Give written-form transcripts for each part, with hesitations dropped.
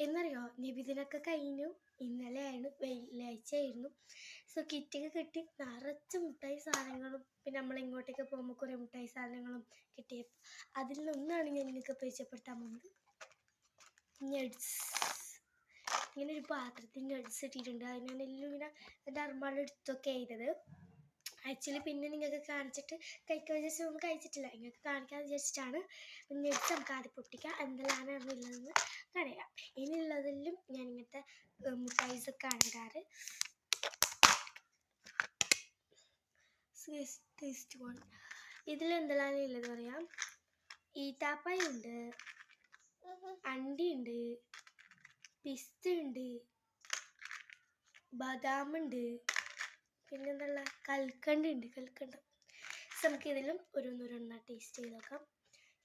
എന്നറിയോ, നബിദിനൊക്കെ കഴിഞ്ഞു. ഇന്നലെയായിരുന്നു, വെള്ളിയാഴ്ചയായിരുന്നു. സോ കിറ്റൊക്കെ കിട്ടി, നിറച്ച് മുട്ടായി സാധനങ്ങളും പിന്നെ നമ്മൾ ഇങ്ങോട്ടേക്ക് പോകുമ്പോൾ കുറേ മുട്ടായി സാധനങ്ങളും കിട്ടിയപ്പോൾ അതിൽ നിന്നൊന്നാണ് ഞാൻ നിങ്ങൾക്ക് പരിചയപ്പെടുത്താൻ പോകുന്നത്. നട്സ്. ഇങ്ങനെ ഒരു പാത്രത്തിൽ നട്സ് ഇട്ടിട്ടുണ്ട്. അതിനെല്ലാം ഇങ്ങനെ എൻ്റെ അർമാളുടെ അടുത്തൊക്കെ ചെയ്തത്. ആക്ച്വലി പിന്നെ നിങ്ങൾക്ക് കാണിച്ചിട്ട് കഴിക്കാൻ വിചാരിച്ചാൽ ഒന്നും കഴിച്ചിട്ടില്ല, നിങ്ങൾക്ക് കാണിക്കാമെന്ന് വിചാരിച്ചിട്ടാണ്. നട്സ് നമുക്ക് ആദ്യം പൊട്ടിക്കാം, എന്തെല്ലാമാണ് ഉള്ളതെന്ന് കാണാം. ഇനിയുള്ളതിലും ഞാൻ ഇങ്ങനത്തെ മുട്ടായിസൊക്കെയാണ് ഇടാറ്. Taste one. ഇതിലെന്തെല്ലാം ഉള്ളത് പറയാം. ഈത്താപ്പായ ഉണ്ട്, അണ്ടി ഉണ്ട്, പിസ്ത ഉണ്ട്, ബദാമുണ്ട്, പിന്നെന്തുള്ള കൽക്കണ്ട ഉണ്ട്. കൽക്കണ്ട നമുക്കിതിലും ഓരോന്നോരോന്നാ ടേസ്റ്റ് ചെയ്ത് നോക്കാം.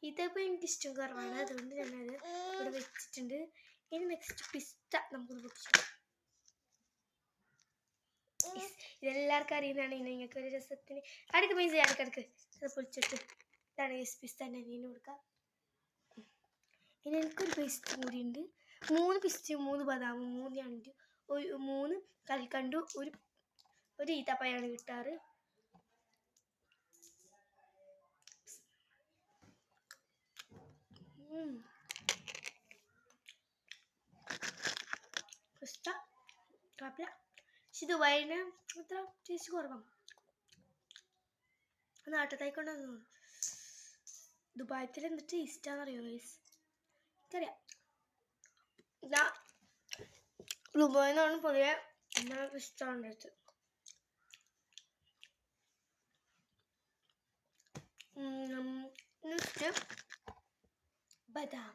ഇതിപ്പോൾ എനിക്കിഷ്ടം കുറവാണ്, അതുകൊണ്ട് ഞാനത് ഇവിടെ വെച്ചിട്ടുണ്ട്. ഇനി നെക്സ്റ്റ് പിസ്ത നമുക്കൊന്ന് പൊട്ടിച്ചു. ഇതെല്ലാവർക്കും അറിയുന്നതാണ്. ഇനി നിങ്ങൾക്ക് ഒരു രസത്തിന് അടുക്ക് മീൻസ് അടുക്കടുക്ക് അത് പൊളിച്ചിട്ട് ഇതാണ് പിസ്ത തന്നെ അനിയന് കൊടുക്കാം. ഇനി എനിക്കൊരു പിസ്ത കൂടി ഉണ്ട്. 3 പിസ്തയും 3 ബദാമും 3 അണ്ടിയും 3 കൽക്കണ്ടും ഒരു ഈത്തപ്പഴമാണ് കിട്ടാറ്. പിസ്ത കുഴപ്പമില്ല, പക്ഷെ ദുബായിന് അത്ര ടേസ്റ്റ് കുറവാണ്. നാട്ടിലേക്കൊണ്ടെന്ന് തോന്നുന്നു. ദുബായത്തിൽ എന്ത് ടേസ്റ്റാണെന്നറിയോ ഗൈസ്? എനിക്കറിയാം. ദുബായിൽ നിന്നാണ് പൊതുവെ എല്ലാവർക്കും ഇഷ്ടമുള്ളത്. നെക്സ്റ്റ് ബദാം.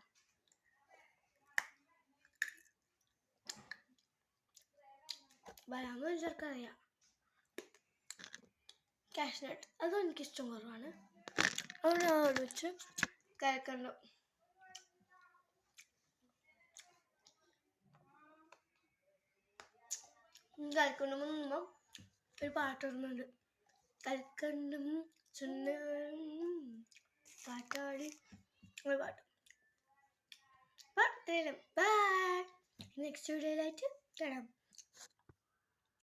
ബദാം ചെറുക്കറിയാം. കാഷ്നട്ട് അതും എനിക്കിഷ്ടം കുറവാണ്, അതുകൊണ്ട് ഞാൻ അവിടെ വെച്ച് കൽക്കണ്ടം. കൽക്കണ്ടം നിന്നുമ്പോൾ ഒരു പാട്ടിടുന്നുണ്ട്. കൽക്കണ്ടം ചുന്ന പാട്ടാടി ഒരു പാട്ട്. അപ്പം അത്രയും. ബൈ. നെക്സ്റ്റ് വീഡിയോയിലായിട്ട് കാണാം.